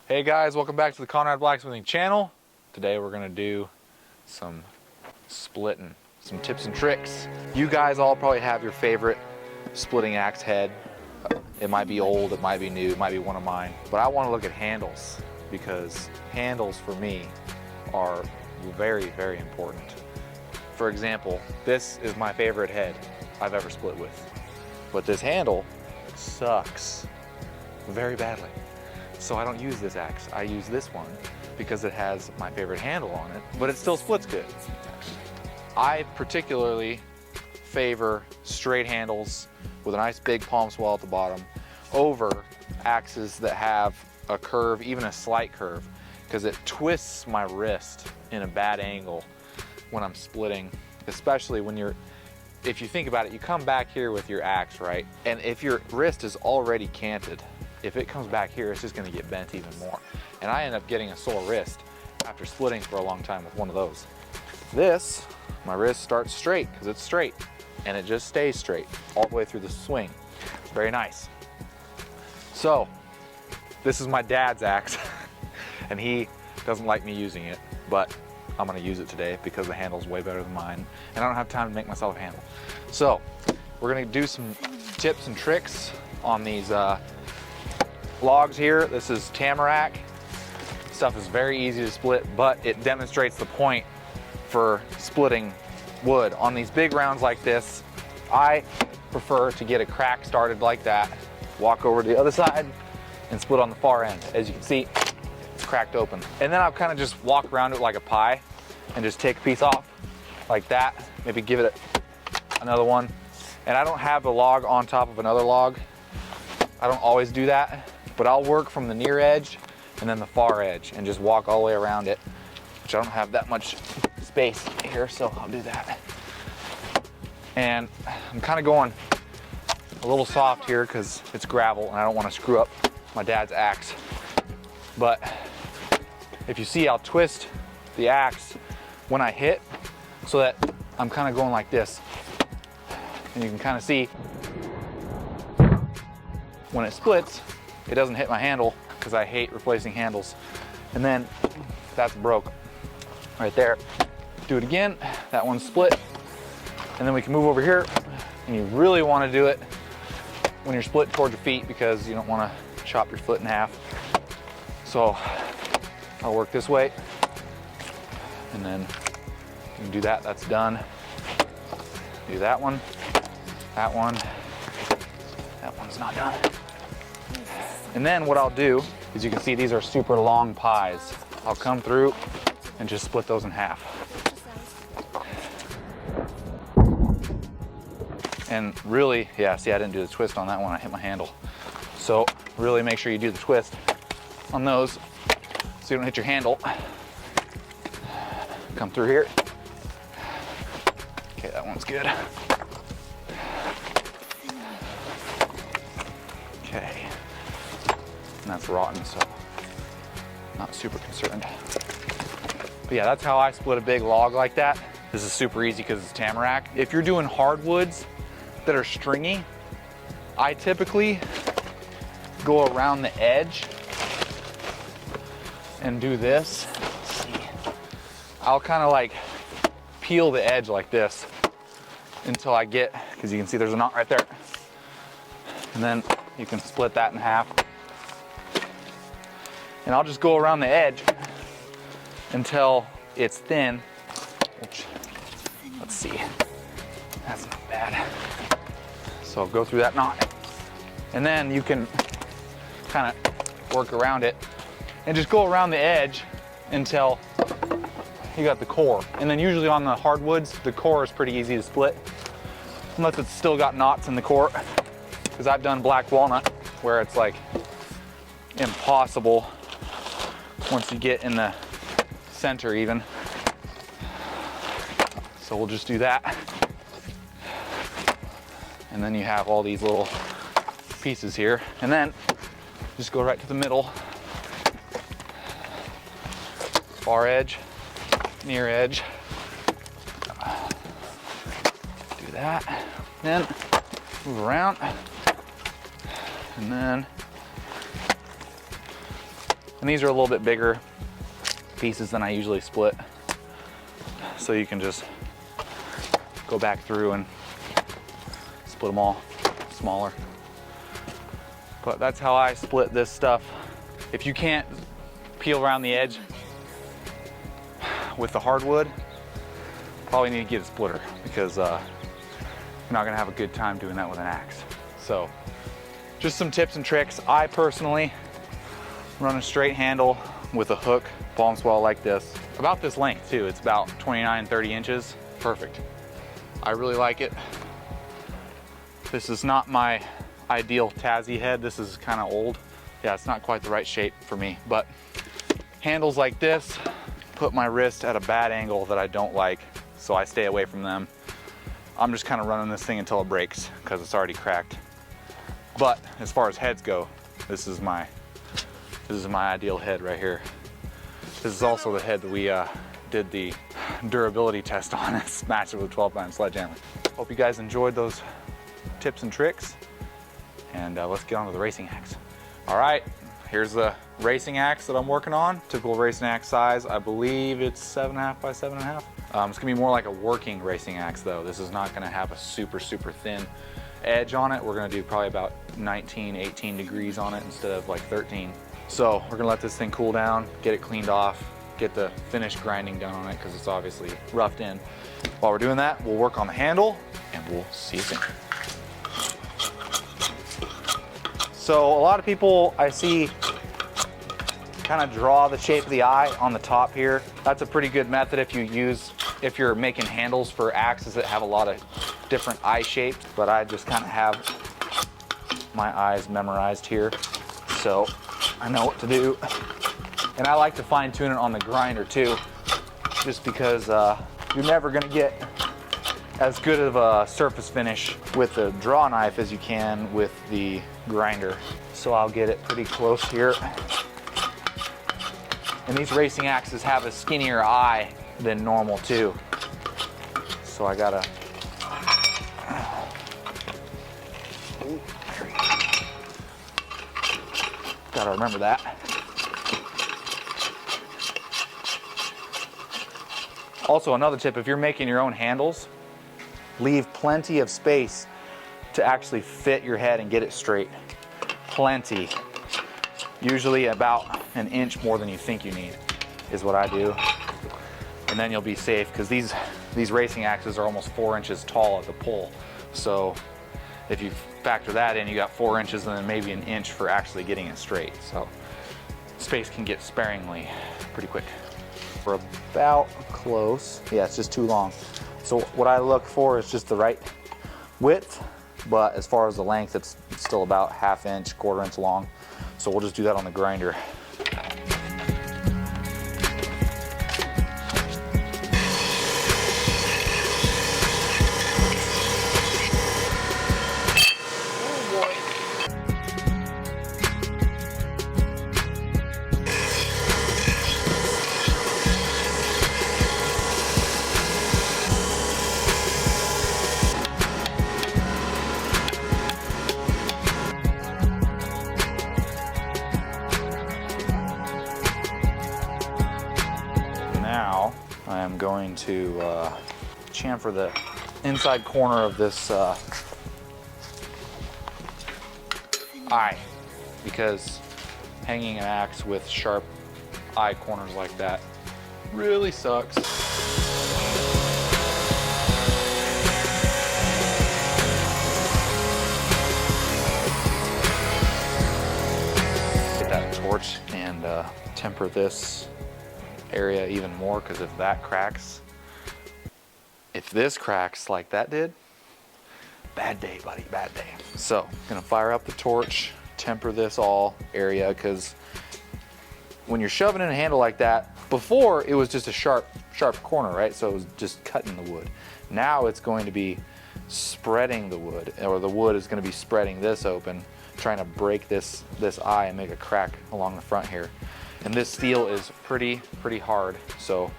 Hey guys, welcome back to the Conrad Blacksmithing channel. Today we're gonna do some splitting, some tips and tricks. You guys all probably have your favorite splitting axe head. It might be old, it might be new, it might be one of mine, but I wanna look at handles because handles for me are very, very important. For example, this is my favorite head I've ever split with, but this handle sucks very badly. So I don't use this axe. I use this one because it has my favorite handle on it, but it still splits good. I particularly favor straight handles with a nice big palm swell at the bottom over axes that have a curve, even a slight curve, because it twists my wrist in a bad angle when I'm splitting, especially when if you think about it, you come back here with your axe, right? And if your wrist is already canted, if it comes back here, it's just gonna get bent even more. And I end up getting a sore wrist after splitting for a long time with one of those. This, my wrist starts straight because it's straight and it just stays straight all the way through the swing. Very nice. So, this is my dad's axe and he doesn't like me using it, but I'm gonna use it today because the handle's way better than mine and I don't have time to make myself a handle. So, we're gonna do some tips and tricks on these logs here. This is tamarack. Stuff is very easy to split, but it demonstrates the point for splitting wood. On these big rounds like this, I prefer to get a crack started like that, walk over to the other side, and split on the far end. As you can see, it's cracked open. And then I'll kind of just walk around it like a pie and just take a piece off like that, maybe give it another one. And I don't have a log on top of another log. I don't always do that, but I'll work from the near edge and then the far edge and just walk all the way around it, which I don't have that much space here, so I'll do that. And I'm kind of going a little soft here because it's gravel and I don't want to screw up my dad's axe. But if you see, I'll twist the axe when I hit so that I'm kind of going like this. And you can kind of see when it splits, it doesn't hit my handle because I hate replacing handles. And then that's broke right there. Do it again, that one's split. And then we can move over here, and you really want to do it when you're split towards your feet because you don't want to chop your foot in half. So I'll work this way, and then you can do that, that's done. Do that one, that one's not done. And then what I'll do is, you can see these are super long pies. I'll come through and just split those in half. And really, yeah, see, I didn't do the twist on that one, I hit my handle. So really make sure you do the twist on those so you don't hit your handle. Come through here. Okay, that one's good. Okay. And that's rotten, so not super concerned. But yeah, that's how I split a big log like that. This is super easy because it's tamarack. If you're doing hardwoods that are stringy, I typically go around the edge and do this. Let's see. I'll kind of like peel the edge like this until I get, because you can see there's a knot right there. And then you can split that in half. And I'll just go around the edge until it's thin, which, let's see, that's not bad. So I'll go through that knot. And then you can kind of work around it and just go around the edge until you got the core. And then usually on the hardwoods, the core is pretty easy to split, unless it's still got knots in the core. Because I've done black walnut where it's like impossible once you get in the center even. So we'll just do that. And then you have all these little pieces here. And then just go right to the middle. Far edge, near edge. Do that. Then move around. And then And these are a little bit bigger pieces than I usually split. So you can just go back through and split them all smaller. But that's how I split this stuff. If you can't peel around the edge with the hardwood, probably need to get a splitter, because you're not gonna have a good time doing that with an axe. So just some tips and tricks. I personally run a straight handle with a hook palm swell like this, about this length too. It's about 29-30 inches. Perfect. I really like it. This is not my ideal Tassie head. This is kind of old. Yeah, it's not quite the right shape for me, but handles like this put my wrist at a bad angle that I don't like, so I stay away from them. I'm just kind of running this thing until it breaks because it's already cracked. But as far as heads go, this is my ideal head right here. This is also the head that we did the durability test on and smashed it with a 12-9 sledgehammer. Hope you guys enjoyed those tips and tricks, and let's get on to the racing axe. All right, here's the racing axe that I'm working on. Typical racing axe size, I believe it's 7.5 by 7.5. It's gonna be more like a working racing axe though. This is not gonna have a super thin edge on it. We're gonna do probably about 19, 18 degrees on it instead of like 13. So we're gonna let this thing cool down, get it cleaned off, get the finished grinding done on it because it's obviously roughed in. While we're doing that, we'll work on the handle and we'll see you soon. So a lot of people I see kind of draw the shape of the eye on the top here. That's a pretty good method if you're making handles for axes that have a lot of different eye shapes, but I just kind of have my eyes memorized here, so I know what to do. And I like to fine tune it on the grinder too, just because you're never gonna get as good of a surface finish with the draw knife as you can with the grinder. So I'll get it pretty close here. And these racing axes have a skinnier eye than normal too. So I gotta, remember that. Also, another tip, if you're making your own handles, leave plenty of space to actually fit your head and get it straight. Plenty. Usually about an inch more than you think you need is what I do. And then you'll be safe, because these racing axes are almost 4 inches tall at the pole. So if you factor that in, you got 4 inches and then maybe an inch for actually getting it straight. So space can get sparingly pretty quick. We're about close. Yeah, it's just too long. So what I look for is just the right width, but as far as the length, it's still about 1/2 inch, 1/4 inch long. So we'll just do that on the grinder. Now I am going to chamfer the inside corner of this eye, because hanging an axe with sharp eye corners like that really sucks. Get that torch and temper this area even more, because if that cracks, if this cracks like that did, bad day, buddy, bad day. So gonna fire up the torch, temper this all area, because when you're shoving in a handle like that, before it was just a sharp corner, right? So it was just cutting the wood. Now it's going to be spreading the wood, or the wood is going to be spreading this open, trying to break this eye and make a crack along the front here. And this steel is pretty hard, so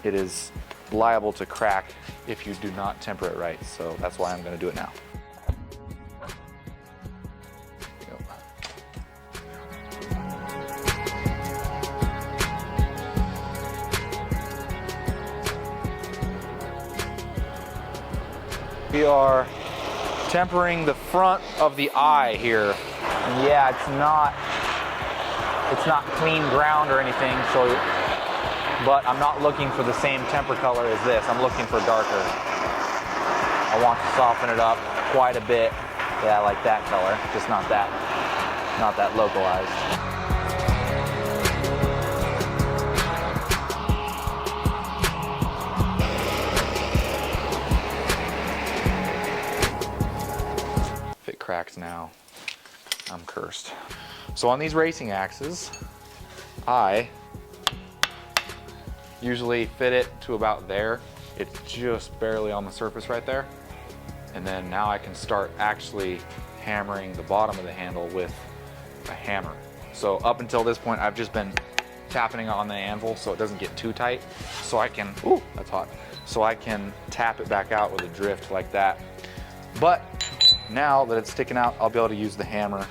it is liable to crack if you do not temper it right. So that's why I'm going to do it now. We are tempering the front of the eye here. And yeah, it's not clean ground or anything, so, but I'm not looking for the same temper color as this. I'm looking for darker. I want to soften it up quite a bit. Yeah, I like that color, just not that localized. If it cracks now, I'm cursed. So on these racing axes, I usually fit it to about there. It's just barely on the surface right there. And then now I can start actually hammering the bottom of the handle with a hammer. So up until this point, I've just been tapping on the anvil so it doesn't get too tight. So I can, ooh, that's hot. So I can tap it back out with a drift like that. But now that it's sticking out, I'll be able to use the hammer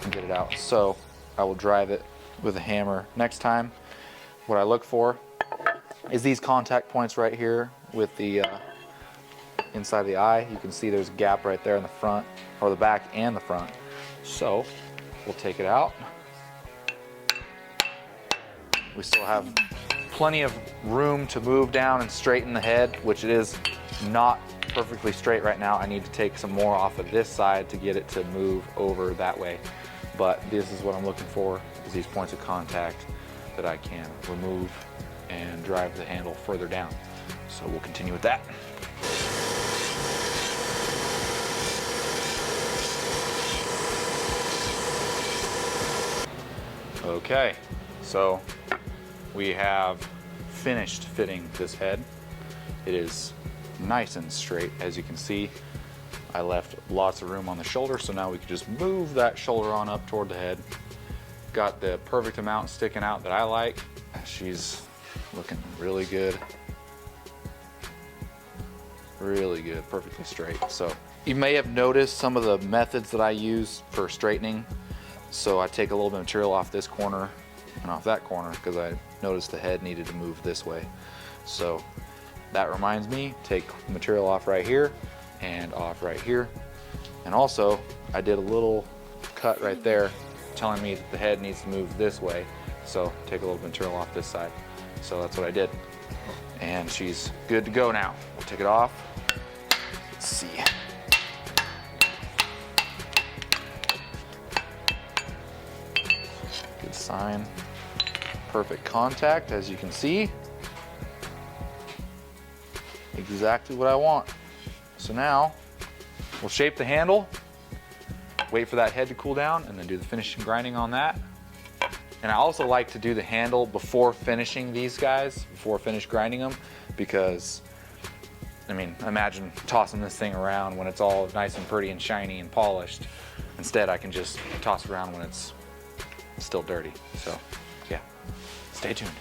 and get it out. So I will drive it with a hammer. Next time, what I look for is these contact points right here with the inside of the eye. You can see there's a gap right there in the front, or the back and the front. So we'll take it out. We still have plenty of room to move down and straighten the head, which it is not perfectly straight right now. I need to take some more off of this side to get it to move over that way. But this is what I'm looking for, is these points of contact that I can remove and drive the handle further down. So we'll continue with that. Okay, so we have finished fitting this head. It is nice and straight, as you can see. I left lots of room on the shoulder, so now we can just move that shoulder on up toward the head. Got the perfect amount sticking out that I like. She's looking really good. Really good, perfectly straight. So you may have noticed some of the methods that I use for straightening. So I take a little bit of material off this corner and off that corner because I noticed the head needed to move this way. So that reminds me, take material off right here and off right here. And also I did a little cut right there telling me that the head needs to move this way. So take a little material off this side. So that's what I did. And she's good to go now. We'll take it off. Let's see. Good sign. Perfect contact, as you can see. Exactly what I want. So now we'll shape the handle, wait for that head to cool down, and then do the finishing grinding on that. And I also like to do the handle before finishing these guys, before finish grinding them, because I mean, imagine tossing this thing around when it's all nice and pretty and shiny and polished. Instead, I can just toss it around when it's still dirty. So yeah, stay tuned.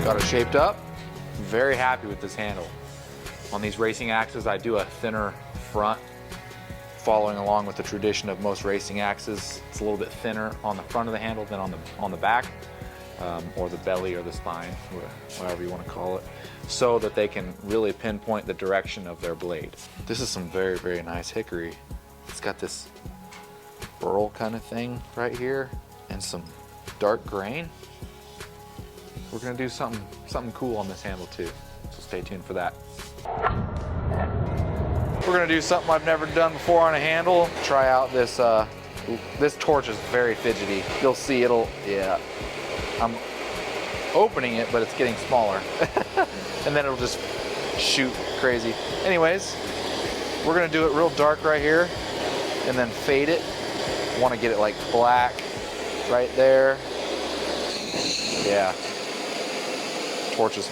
Got it shaped up. Very happy with this handle. On these racing axes, I do a thinner front, following along with the tradition of most racing axes. It's a little bit thinner on the front of the handle than on the back, or the belly or the spine, whatever you want to call it, so that they can really pinpoint the direction of their blade. This is some very, very nice hickory. It's got this burl kind of thing right here and some dark grain. We're gonna do something cool on this handle too, so stay tuned for that. We're gonna do something I've never done before on a handle. Try out this, this torch is very fidgety. You'll see yeah. I'm opening it, but it's getting smaller. And then it'll just shoot crazy. Anyways, we're gonna do it real dark right here and then fade it. Wanna get it like black right there. Yeah. Torch is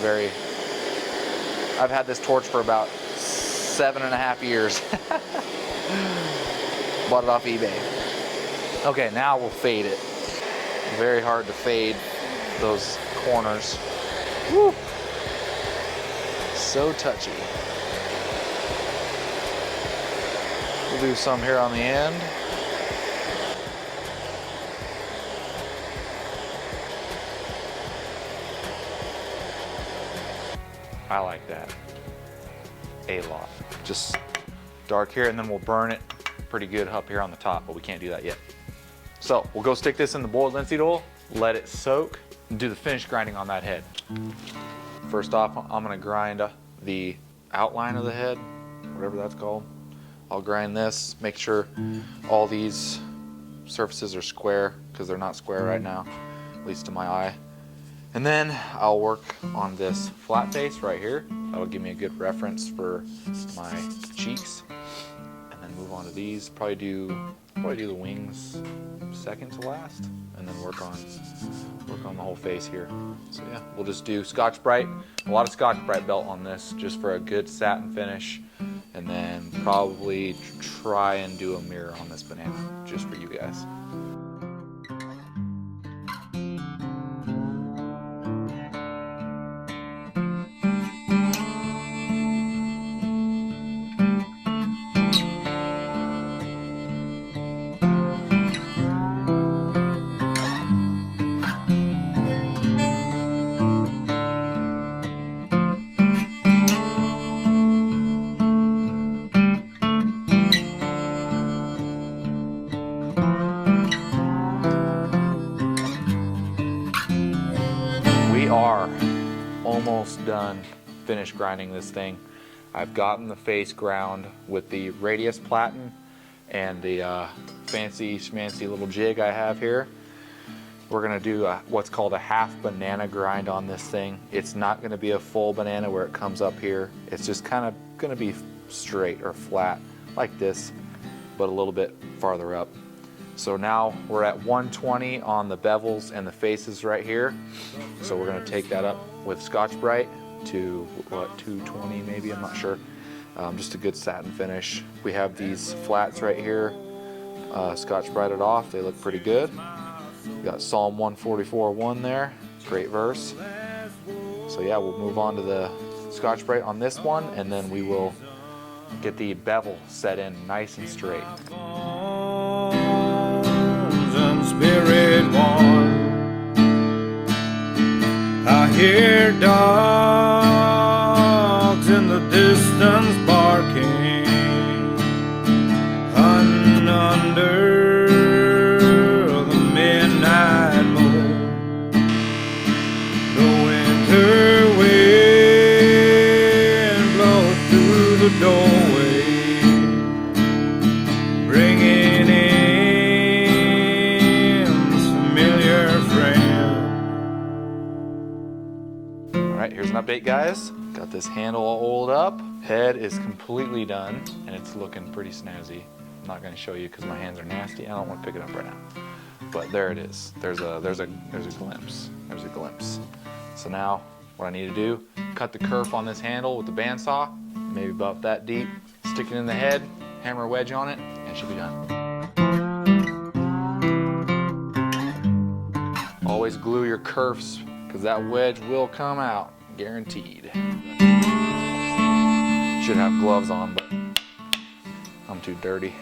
I've had this torch for about 7.5 years. Bought it off eBay. Okay, now we'll fade it. Very hard to fade those corners. Woo. So touchy. We'll do some here on the end. I like that a lot. Just dark here, and then we'll burn it pretty good up here on the top, but we can't do that yet. So we'll go stick this in the boiled linseed oil, let it soak, and do the finish grinding on that head. First off, I'm gonna grind the outline of the head, whatever that's called. I'll grind this, make sure all these surfaces are square, because they're not square right now, at least to my eye. And then I'll work on this flat face right here. That'll give me a good reference for my cheeks. And then move on to these. Probably do the wings second to last, and then work on the whole face here. So yeah, we'll just do Scotch-Brite, a lot of Scotch-Brite belt on this, just for a good satin finish. And then probably try and do a mirror on this banana, just for you guys. We are almost done finished grinding this thing. I've gotten the face ground with the radius platen and the fancy schmancy little jig I have here. We're gonna do what's called a half banana grind on this thing. It's not gonna be a full banana where it comes up here. It's just kind of gonna be straight or flat like this, but a little bit farther up. So now we're at 120 on the bevels and the faces right here. So we're gonna take that up with Scotch-Brite to what, 220 maybe, I'm not sure. Just a good satin finish. We have these flats right here, Scotch-Brited off. They look pretty good. We got Psalm 144:1 there, great verse. So yeah, we'll move on to the Scotch-Brite on this one, and then we will get the bevel set in nice and straight. Spirit warm, I hear dogs in the distance barking, hunting under the midnight moon. The winter wind blows through the doorway, bringing in Here's an update, guys. Got this handle all oiled up. Head is completely done, and it's looking pretty snazzy. I'm not gonna show you because my hands are nasty. I don't want to pick it up right now. But there it is. There's a glimpse. There's a glimpse. So now what I need to do, cut the kerf on this handle with the bandsaw, maybe about that deep, stick it in the head, hammer a wedge on it, and it should be done. Always glue your kerfs, because that wedge will come out, guaranteed. Should have gloves on, but I'm too dirty.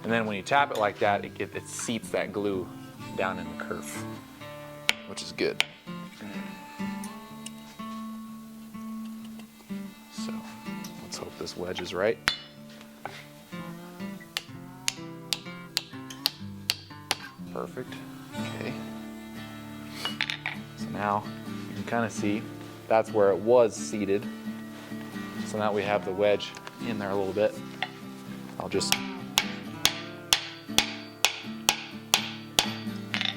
And then when you tap it like that, it seats that glue down in the kerf, which is good. So let's hope this wedge is right. Perfect. Okay. So now you can kind of see that's where it was seated. So now we have the wedge in there a little bit. I'll just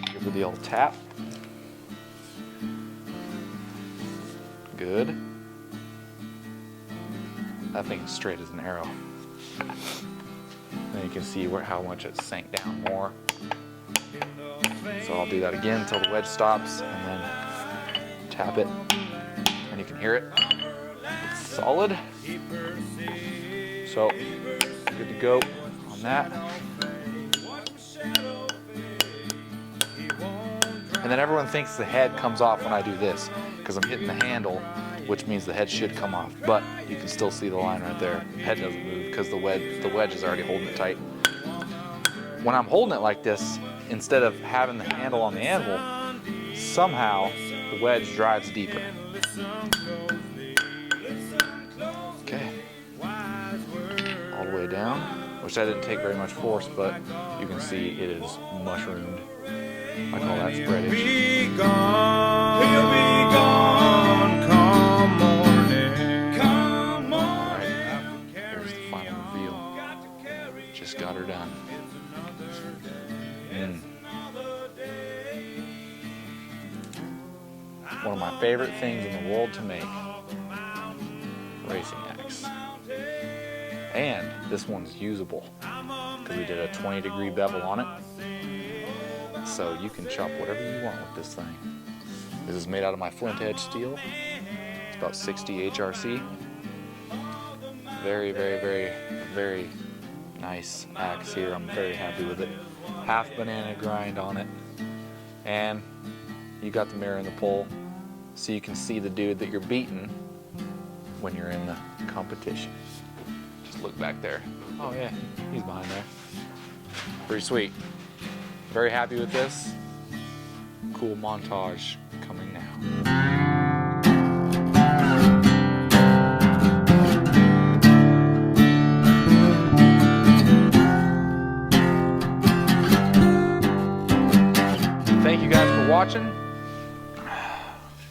give it the old tap. Good. That thing's straight as an arrow. Then you can see how much it sank down more. So I'll do that again until the wedge stops, and then tap it, and you can hear it. It's solid. So good to go on that. And then everyone thinks the head comes off when I do this, because I'm hitting the handle, which means the head should come off. But you can still see the line right there. Head doesn't move because the wedge is already holding it tight. When I'm holding it like this, instead of having the handle on the anvil, somehow the wedge drives deeper. Okay, all the way down, which I didn't take very much force, but you can see it is mushroomed. I call that spreadish. He'll be gone come morning. Come All right, here's the final reveal. Just got her done. One of my favorite things in the world to make. Racing axe. And this one's usable because we did a 20-degree bevel on it. So you can chop whatever you want with this thing. This is made out of my flint edge steel. It's about 60 HRC. Very, very, very, very nice axe here. I'm very happy with it. Half banana grind on it. And you got the mirror in the pole so you can see the dude that you're beating when you're in the competition. Just look back there. Oh yeah, he's behind there. Pretty sweet. Very happy with this. Cool montage coming now. Thank you guys for watching.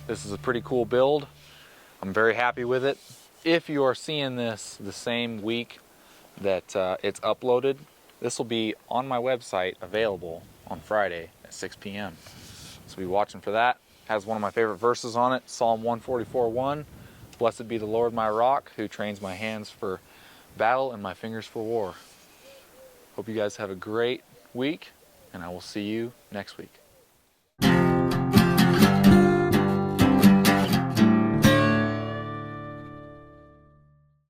This is a pretty cool build. I'm very happy with it. If you are seeing this the same week that it's uploaded, this will be on my website available on Friday at 6 p.m. So be watching for that. Has one of my favorite verses on it, Psalm 144:1. Blessed be the Lord my rock, who trains my hands for battle and my fingers for war. Hope you guys have a great week, and I will see you next week.